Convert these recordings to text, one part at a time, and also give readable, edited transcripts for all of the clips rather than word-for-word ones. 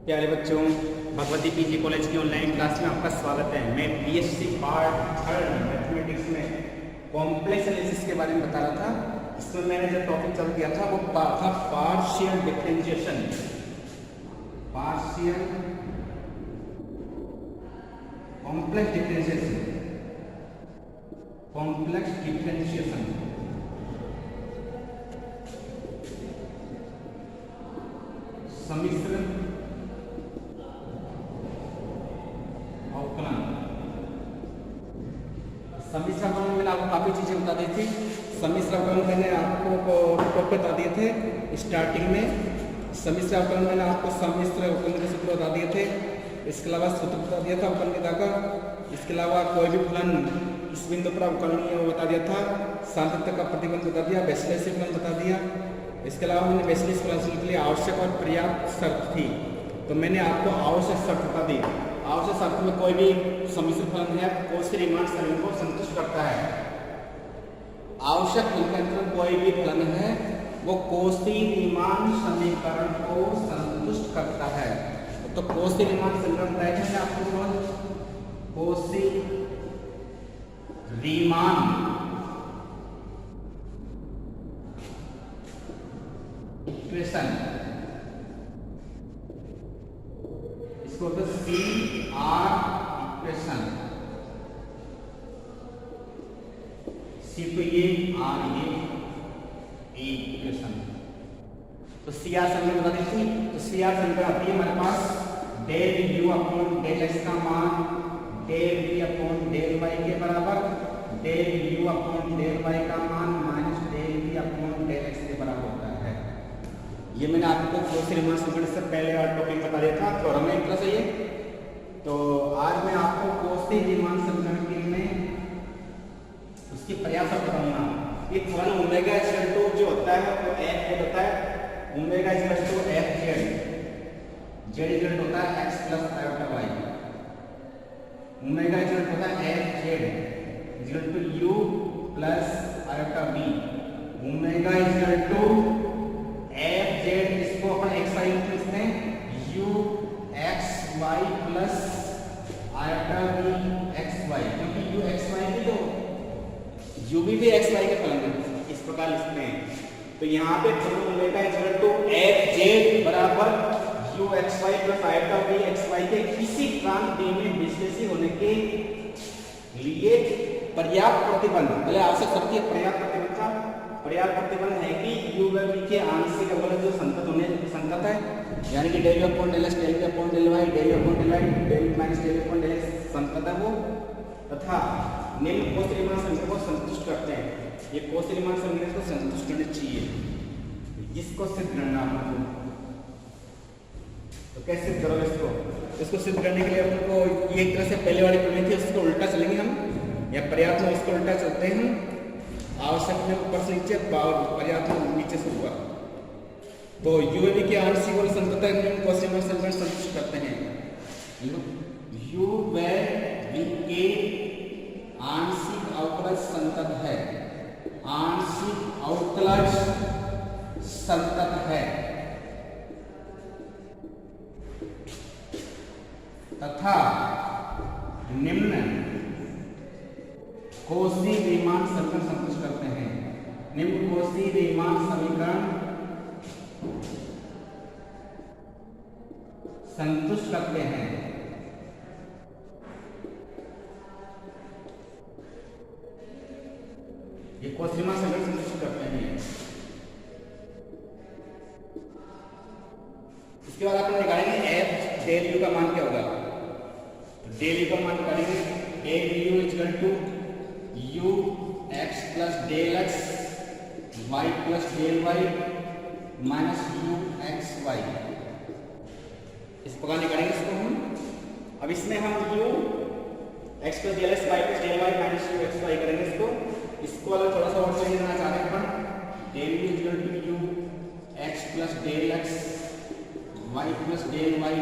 प्यारे बच्चों, Bhagwati PG college की ऑनलाइन क्लास में आपका स्वागत है। मैं बीएससी पार्ट 3 मैथमेटिक्स में कॉम्प्लेक्स एनालिसिस के बारे में बता रहा था। इसमें मैंने जो टॉपिक चालू किया था वो था partial differentiation. Partial complex differentiation, complex differentiation. सम्मिश्र सम्मिश्र अवकलन मैंने आपको काफ़ी चीज़ें बता दी थी। सम्मिश्र अवकलन मैंने आपको टॉपिक बता दिए थे स्टार्टिंग में। सम्मिश्र अवकलन मैंने आपको सम्मिश्र अवकलन के सूत्र बता दिए थे। इसके अलावा सूत्र बता दिया था अवकलन के का। इसके अलावा कोई भी फलन इस बिंदु पर अवकलनीय वो बता दिया था। सातत्य का प्रतिबंध बता दिया, बेसलेस फलन बता दिया। इसके अलावा मैंने बेसलेस फलन के लिए आवश्यक और पर्याप्त शर्त थी, तो मैंने आपको आवश्यक शर्त बता दी। आवश्यक शर्त में कोई भी सम्मिश्र फलन है कोशी रीमान समीकरण को संतुष्ट करता है। आवश्यक फलन के अंतर्गत कोई भी फलन है वो कोशी रीमान समीकरण को संतुष्ट करता है। तो कोशी रीमान समीकरण बताया था आपको, कोशी रीमान इक्वेशन, इसको तो CR इक्वेशन, C तो ये R ये इक्वेशन। तो CR समीकरण बता दी थी। तो CR समीकरण आती है हमारे पास del U upon del x का मान del V upon del y के बराबर, del U upon del y का मान minus del V upon del x के बराबर होता है। ये मैंने आपको कोशी रीमान समीकरण से पहले और टॉपिक बता दिया था, थोड़ा मैं एक तरह से ये। तो आज मैं आपको कोशी रीमान समीकरण के में उसकी पर्याप्त बताऊंगा। एक फलन ओमेगा इक्वल टू जो होता है वो f होता है, omega equal to f z equal to होता है x plus iota y। Omega equal to होता है f z equal to u plus iota b। Omega equal to f z, इसको अपन x y लिखते हैं u x y plus iota b x y, क्योंकि u x y भी तो u भी x y के फलन है, इस प्रकार लिखते हैं। तो यहाँ पे फलन omega equal to f z बराबर u x y plus iota b x y के किसी प्रांत d में विश्लेषी होने के लिए पर्याप्त प्रतिबंध, पहले आवश्यक शर्त है पर्याप्त प्रतिबंध का। पर्याप्त प्रतिबंध है कि u व v के आंशिक अवकलन जो संतत होने संतत है, यानी कि del upon del x, del upon del y, del upon del y, del minus del upon del x संतत है वो, तथा निम्न कोशी रीमान समीकरण को संतुष्ट करते हैं। ये कोशी रीमान समीकरण को संतुष्ट करने चाहिए, इसको सिद्ध करना आपको। तो कैसे सिद्ध करोगे इसको? इसको सिद्ध करने के लिए आपको ये एक तरह से पहले वाली प्रमेय थी उसको उल्टा चलेंगे हम, या पर्याप्त में उसको उल्टा चलते हैं हम। आवश्यक में ऊपर से नीचे, पर्याप्त में नीचे से ऊपर। तो u v के आंशिक और संतत निम्न कोशी रीमान समीकरण संतुष्ट करते हैं। u व v के आंशिक अवकलज संतत है, आंशिक अवकलज संतत है, तथा निम्न कोशी रीमान समीकरण संतुष्ट करते हैं। निम्न कोशी रीमान समीकरण संतुष्ट करते हैं। ये कोशी रीमान समीकरण संतुष्ट करते हैं। इसके बाद अपन निकालेंगे f डेल u का मान क्या होगा। तो डेल u का मान निकालेंगे, del u equal to u x plus del x y plus del y minus u x y, इस प्रकार निकालेंगे इसको हम। अब इसमें हम u x plus del x y plus del y minus u x y करेंगे इसको अलग थोड़ा सा और सही करना चाहते हैं अपन। Del u equal to u x plus del x y plus del y,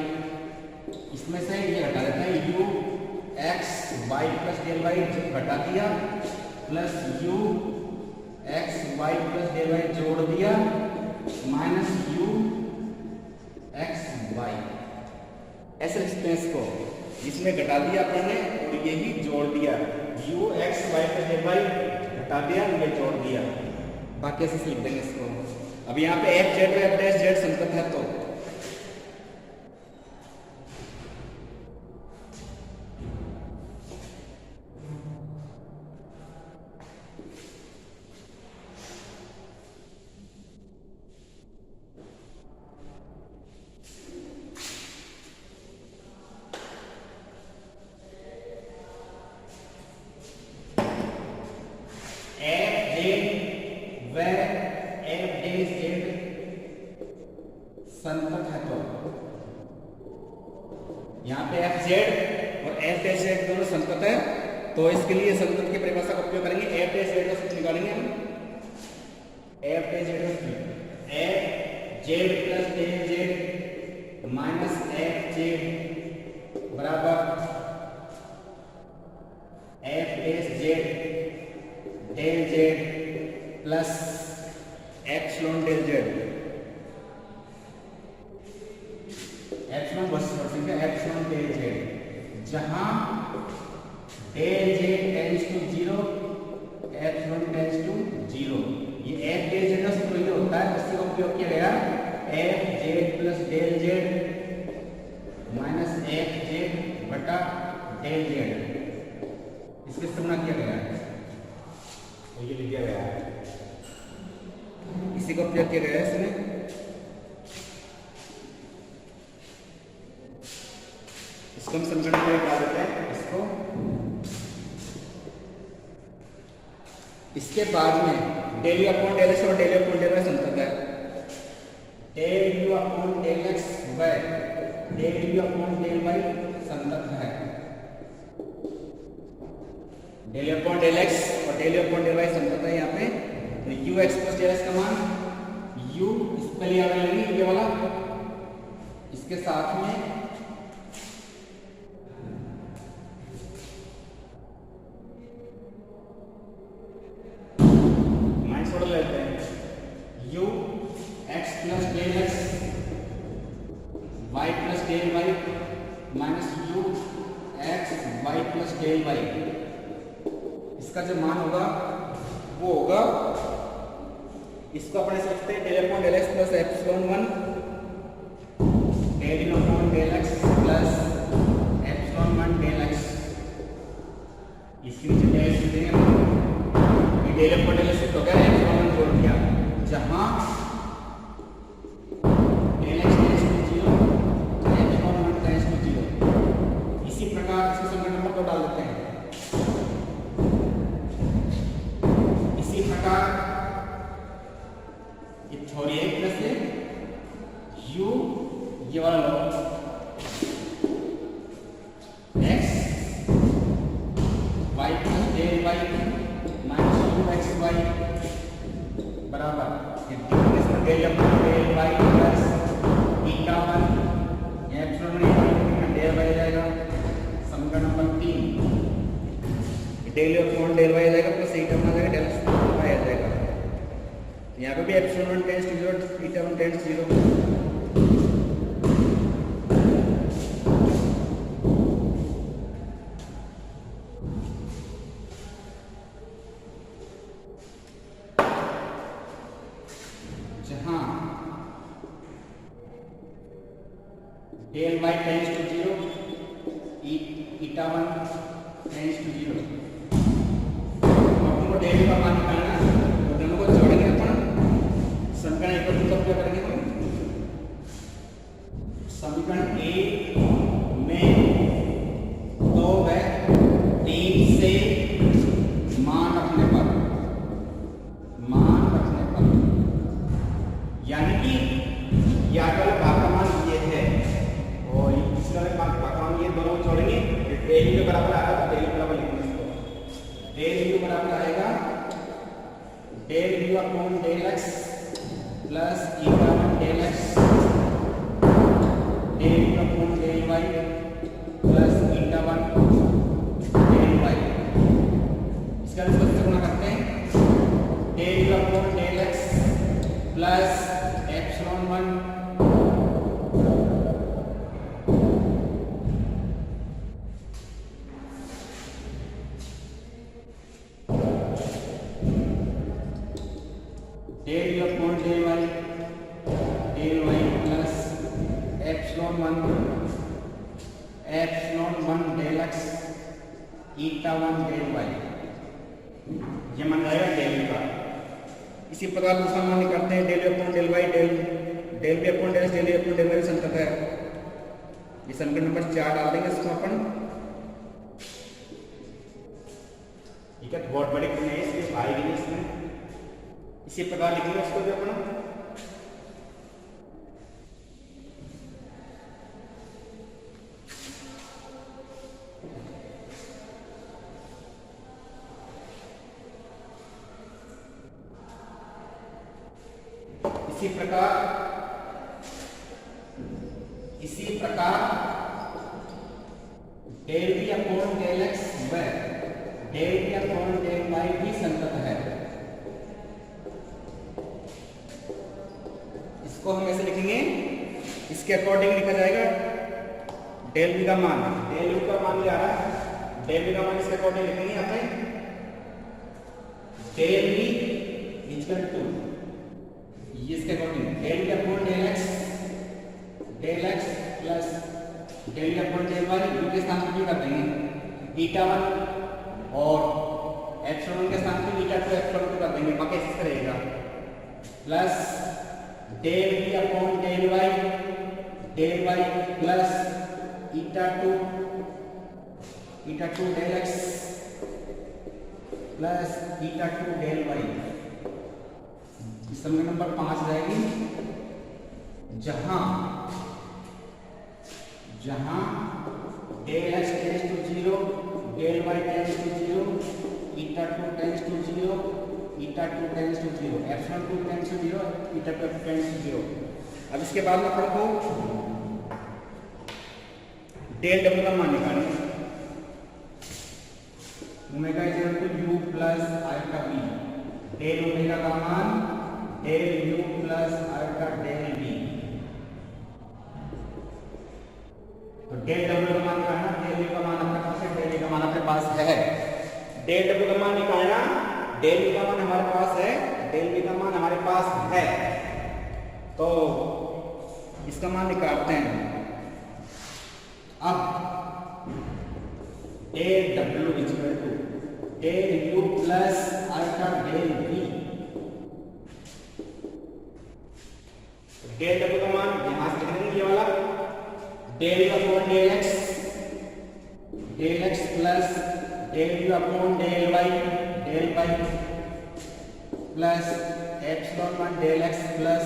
इसमें से ये हटा देते हैं u x y plus del y घटा दिया plus u x Y plus del y जोड़ दिया माइनस यू एक्स वाई, ऐसे लिखते हैं इसको। इसमें घटा दिया अपन ने और यही जोड़ दिया, u x Y plus del y घटा दिया, ये जोड़ दिया, बाकी ऐसे लिख देंगे इसको। अब यहाँ पे एफ जेड और एफ डैश जेड संतत है तो संतत है तो यहाँ पे एफ जेड और एफ डैश जेड दोनों संतत है, तो इसके लिए संतत की परिभाषा का उपयोग करेंगे। एफ डैश जेड का सूत्र निकालेंगे हम। एफ डैश जेड का सूत्र F Z plus del Z minus F Z बराबर F dash Z del Z plus epsilon del Z. Epsilon बस ठीक है, एप्सिलॉन डेल जेड, जहां del Z tends to 0, epsilon tends to 0। ये F del z का सूत्र ये होता है जिसका उपयोग किया गया f Z plus del Z minus F z बटा डेल जेड, इसके इस्तेमाल किया गया है, तो ये लिख दिया गया है, इसी का उपयोग किया गया है इसमें। इसको हम समीकरण में निकाल देते हैं इसको। इसके बाद में del you upon del X और del you upon del Y संतत है। Del you upon del X व del you upon del Y संतत है। Del you upon del X और del you upon del Y संतत है यहाँ पे। तो U x plus del x का मान यू इस पर लिया लेंगे ये वाला, इसके साथ में लेते हैं u x plus del x Y plus del Y minus you x Y plus del Y. इसका जो मान होगा वो होगा, इसको अपने सोचते हैं del upon del x plus epsilon 1 del upon del x plus epsilon 1 del x. इसके नीचे डेल लिख देंगे, डेल अपॉन डेल एक्स हो गया एप्सिलॉन 1 जोड़ दिया, जहां डेल एक्स टेंड्स टू 0 तो एप्सिलॉन 1 टेंड्स टू 0। इसी प्रकार इसके समीकरण को डाल देते हैं। इसी प्रकार ये थ्योरी है प्लस से यू ये वाला लो X Y plus del Y minus you x Y बराबर del upon del Y plus beta 1 epsilon del Y जाएगा। समीकरण number 3 del upon del Y जाएगा प्लस बीटा 1 आ जाएगा, डेल वाई आ जाएगा। यहाँ पे भी epsilon 1 tends to 0, beta 1 tends to 0। जहां del Y tends to 0, beta 1 tends to 0। अपन को डेल का मान निकालना है, तो दोनों को जोड़ेंगे अपन। समीकरण एक और दूसरा क्या करेंगे हम, समीकरण ए में 2 व 3 से मान रखने पर यानी कि या वाला भाग का मान ये है और इसका भाग का मान ये, दोनों जोड़ेंगे डेल यू के बराबर आएगा, तो डेल बराबर लिखेंगे इसको। डेल यू बराबर आएगा del you upon del x plus beta 1 del x del you upon del Y plus beta 1 del Y. इसका गुणा करते हैं, del epsilon 1 del x eta 1 del Y, ये मान जाएगा डेल का। इसी प्रकार दूसरा मान करते हैं del upon del Y del B upon del x del upon del y संकट है। ये समीकरण नंबर 4 डाल देंगे इसको अपन। ठीक है, बहुत बड़ी है इसलिए आएगी नहीं इसमें। इसी प्रकार लिखेंगे उसको भी अपना। इसी प्रकार del B upon del X व del B upon del Y भी संतत है। इसको हम ऐसे लिखेंगे, इसके अकॉर्डिंग लिखा जाएगा डेल बी का मान, डेल बी का मान ले आ रहा है, डेल बी का मान इसके अकॉर्डिंग लिखेंगे यहाँ पे डेल बी इक्वल टू इसके according del B upon del x plus del B upon del y, u के स्थान पर क्या कर देंगे ईटा 1 और एप्सिलॉन के स्थान पर ईटा 2 एप्सिलॉन 2 कर देंगे, बाकी ऐसे रहेगा plus del B upon del Y plus eta 2 del x plus eta 2 del y. समीकरण नंबर 5 रहेगी, जहां del x tends to 0 del Y tends to 0 eta 2 tends to 0 eta 2 tends to 0 epsilon 2 tends to 0 eta 2 tends to 0। अब इसके बाद में अपन को del डब्ल्यू का मान निकालना है। Omega equal to u plus iota b, del omega का मान del u plus iota del b. तो डेल डब्ल्यू का मान निकालना, डेल यू का मान अपने पास है, डेल का मान अपने पास है। डेल डब्ल्यू का मान निकालना, डेल बी का मान हमारे पास है, डेल बी का मान हमारे पास है, तो इसका मान निकालते हैं। अब del W equal to del u plus iota del b. Del डब्ल्यू का मान यहां से लिख देंगे, ये वाला del you upon del x plus del you upon del Y plus epsilon 1 del x plus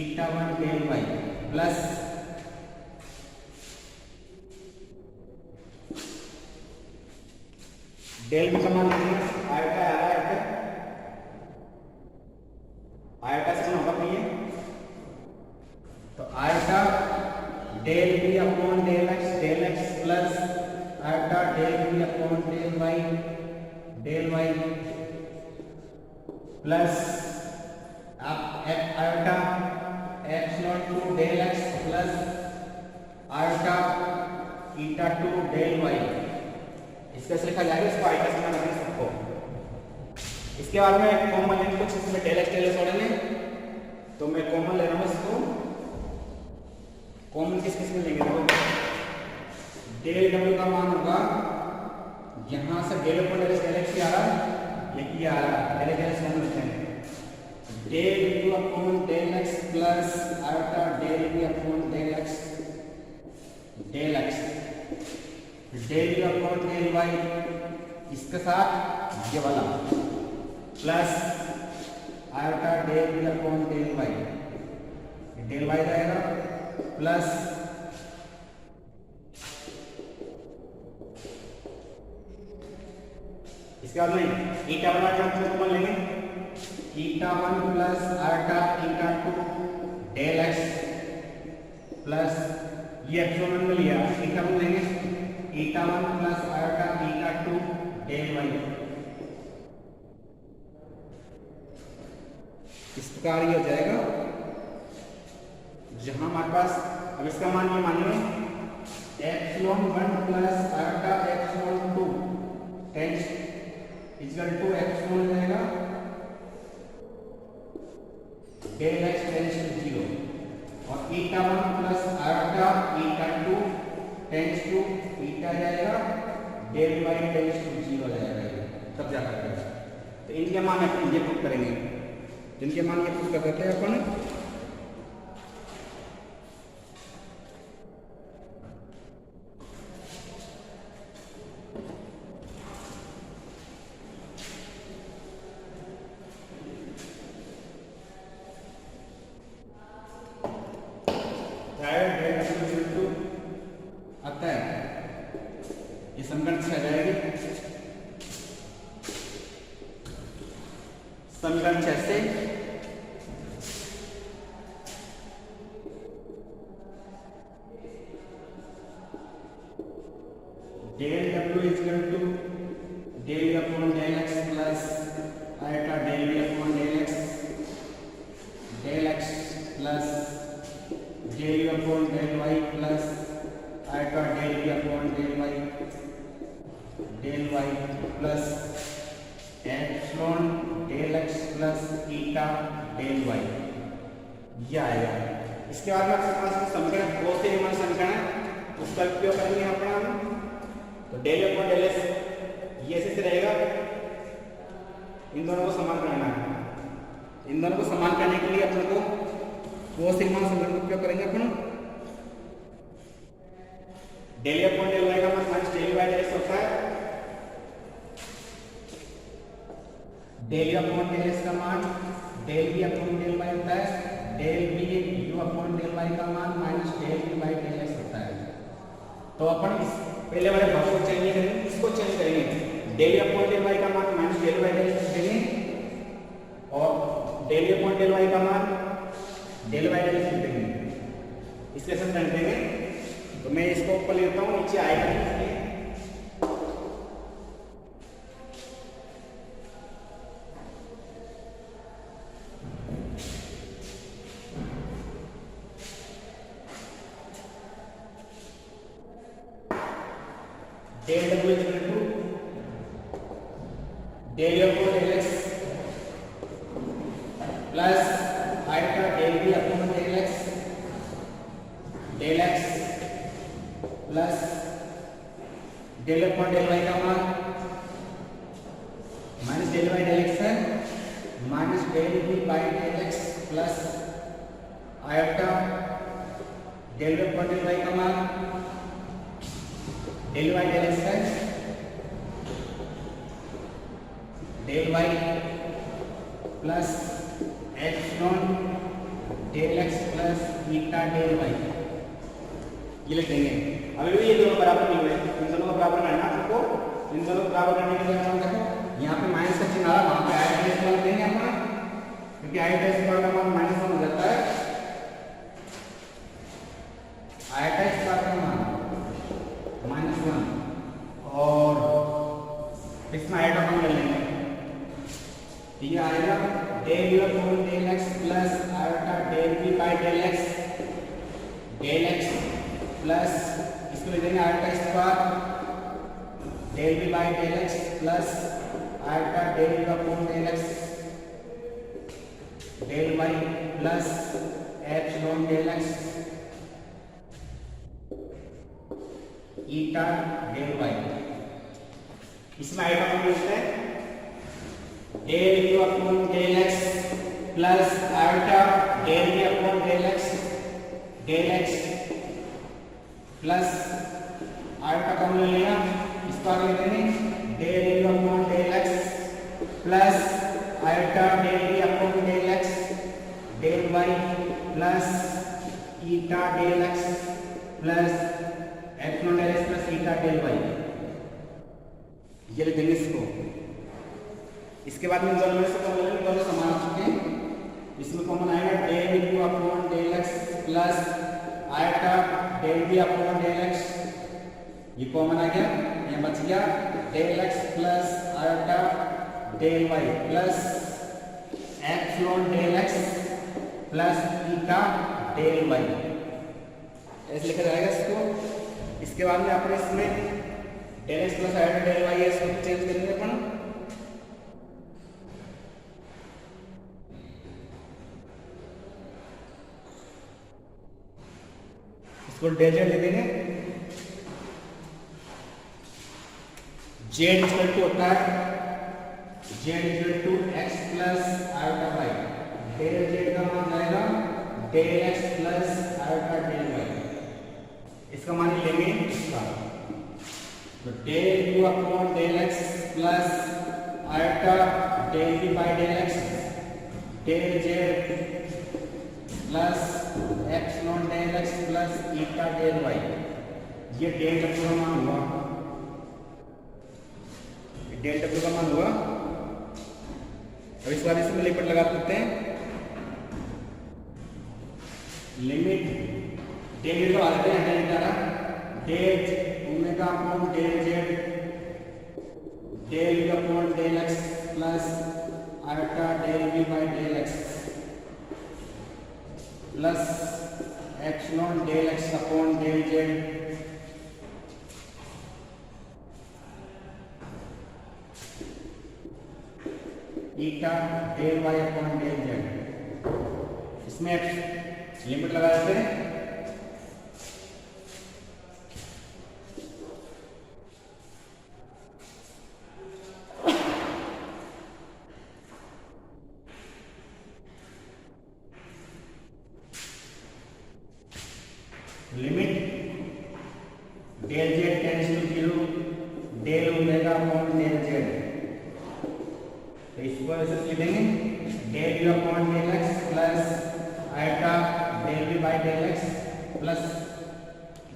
eta 1 del Y plus del b का मान लिखेंगे आयोटा से होगा नहीं, तो iota del B upon del x plus iota del B upon del Y plus iota epsilon 2 del x plus iota eta 2 del Y. इसका लिखा जाएगा, इसको आयोटा से बना देंगे सबको। इसके बाद में कॉमन लेंगे कुछ, इसमें डेल एक्स छोड़ेंगे, तो मैं कॉमन ले रहा हूँ इसको। कॉमन किस में लेंगे, देखो डेल डब्ल्यू का मान होगा, यहां से डेल अपॉन डेल एक्स आ रहा है, ये आ रहा है, डेल एक्स हम लिखते हैं del you upon del x plus iota del B upon del x del you upon del y, इसके साथ ये वाला plus iota del B upon del Y जाएगा प्लस इसके बाद में ईटा 1 कॉमन लेंगे, eta 1 plus iota eta 2 del x plus ये एप्सिलॉन में लिया, ईटा 1 लेंगे eta 1 plus iota eta 2 del y. इस प्रकार ये हो जाएगा, जहां हमारे पास अब इसका मान ये मानिए epsilon 1 plus iota epsilon 2 tends equal to epsilon रहेगा डेल एक्स टेंस टू 0 और eta 1 plus iota eta 2 tends to eta जाएगा, डेल बाई टेंस टू 0 जाएगा, ये सब जा करके। तो इनके मान अपन ये प्रूव करेंगे, जिनके मान ये प्रूव कर देते हैं अपन। आता है ये समीकरण से आ जाएगी, समीकरण 6 से del W equal to del upon del x plus iota del B upon del x plus del upon del Y plus iota del B upon del Y plus epsilon del x plus eta del Y, ये आएगा। इसके बाद में आपके पास समीकरण cos से Riemann समीकरण है, उसका उपयोग करेंगे अपना। तो डेल अपॉन डेल एक्स ये ऐसे रहेगा, इन दोनों को समान करना है। इन दोनों को समान करने के लिए अपन को कॉस से रीमान समीकरण का उपयोग करेंगे अपन। डेल अपॉन डेल वाई का मान minus del by del x होता है, डेल अपॉन डेल एक्स का मान del B upon del y होता है, del b u upon del Y का मान minus del B by del x होता है। तो अपन इस पहले वाले भाग को चेंज करेंगे, इसको चेंज करेंगे, डेल अपॉन डेल वाई का मान minus del by del x देंगे और डेल अपॉन डेल वाई का मान डेल बाई डेल एक्स देंगे, इसके साथ कर देंगे। तो मैं इसको ऊपर लेता हूँ, नीचे आएगा del W equal to del upon del x plus iota del B upon del x plus del upon del Y का मान minus del by del X है, minus del B by del x plus iota del upon del Y का मान del Y del X है, del Y plus epsilon del x plus eta del Y, ये लिख देंगे। अभी भी ये दोनों बराबर नहीं हुए, इन दोनों को बराबर करना है आपको। इन दोनों को बराबर करने के लिए हम देखो यहाँ पे माइनस का चिन्ह आ रहा है, वहाँ पे आई टेस्ट मान देंगे अपना, क्योंकि आई टेस्ट का मान माइनस वन हो जाता है। आई टेस्ट का मान -1 और इसमें आयोटा हम ले लेंगे, ये आएगा del upon del x plus iota del B by del x plus इसको ले देंगे iota square del B by del x plus iota del B upon del x del Y plus epsilon del x eta del y. इसमें iota हम लिखते हैं del you upon del x plus iota del B upon del x plus iota का हम ले लेना, इसको आगे ले देंगे del you upon del x plus iota del B upon del x del Y plus eta del x plus epsilon del x plus eta del Y, ये लिख देंगे इसको। इसके बाद में दोनों में से कॉमन लेंगे, दोनों समान हो चुके हैं। इसमें कॉमन आएगा del you upon del x plus iota del B upon del x, ये कॉमन आ गया, ये बच गया del x plus iota del Y plus epsilon del x plus eta del y, ऐसे लिखा जाएगा इसको। इसके बाद में अपने इसमें del x plus iota del y है, इसको चेंज करेंगे अपन। इसको डेल जेड दे देंगे। जेड इक्वल टू होता है z equal to x plus iota y. Del z का मान जाएगा del x plus iota del Y. इसका मान लेंगे इसका, तो del you upon del x plus iota del B by del x del Z plus x not del x plus eta del Y. ये del डब्ल्यू का मान हुआ, डेल डब्ल्यू का मान हुआ। अब इस बार इसमें लिमिट लगा सकते हैं, लिमिट डेल को आते हैं डेल द्वारा del omega upon del z del you upon del x plus iota del B by del x plus x not del x upon del z eta del y upon del z. इसमें limit लगा देते हैं, limit del Z tends to 0 del omega upon del z. तो इसको ऐसे लिखेंगे del you upon del x plus iota del B by del x plus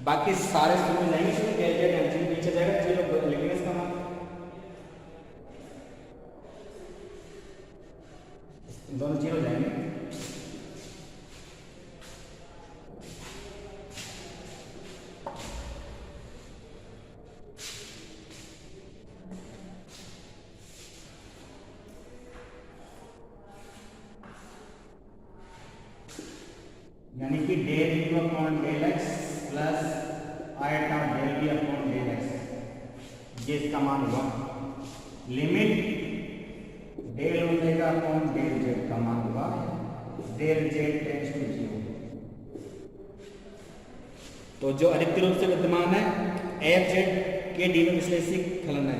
बाकी सारे सूत्र जाएंगे, इसमें डेल जेड एंट्री नीचे जाएगा, 0 लिखेंगे इसका मान, दोनों 0 जाएंगे। यानी कि del you upon del x plus iota del B upon del x, ये इसका मान हुआ। Limit del omega upon del z का मान हुआ डेल जेड टेंड्स टू 0। तो जो अधिकतर रूप से विद्यमान है एफ जेड के डी में विश्लेषिक फलन है।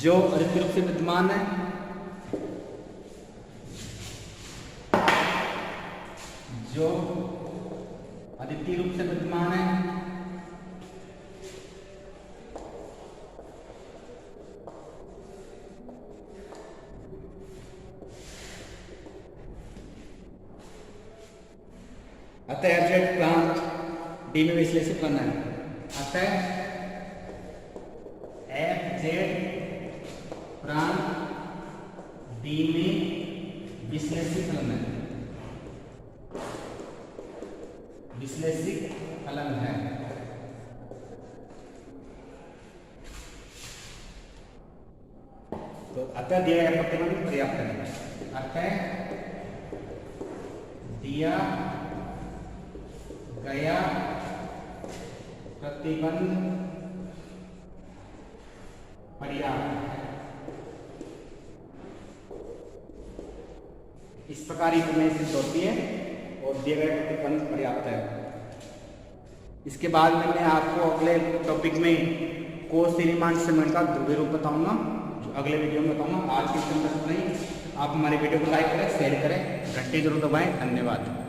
जो अधिकतर रूप से विद्यमान है जो अद्वितीय रूप से विद्यमान है अतः एफ जेड प्रांत डी में विश्लेषित करना है। अतः एफ जेड प्रांत डी में विश्लेषित करना है, विश्लेषिक फलन है। तो अतः दिया गया प्रतिबंध पर्याप्त है। अतः दिया गया प्रतिबंध पर्याप्त है। इस प्रकार ये प्रमेय सिद्ध होती है और दिए गए प्रतिबंध पर्याप्त है। इसके बाद में मैं आपको अगले टॉपिक में कोस रीमान समीकरण का ध्रुवीय रूप बताऊंगा, जो अगले वीडियो में बताऊंगा। आज के समय नहीं, आप हमारे वीडियो को लाइक करें, शेयर करें, घंटी जरूर दबाएं। धन्यवाद।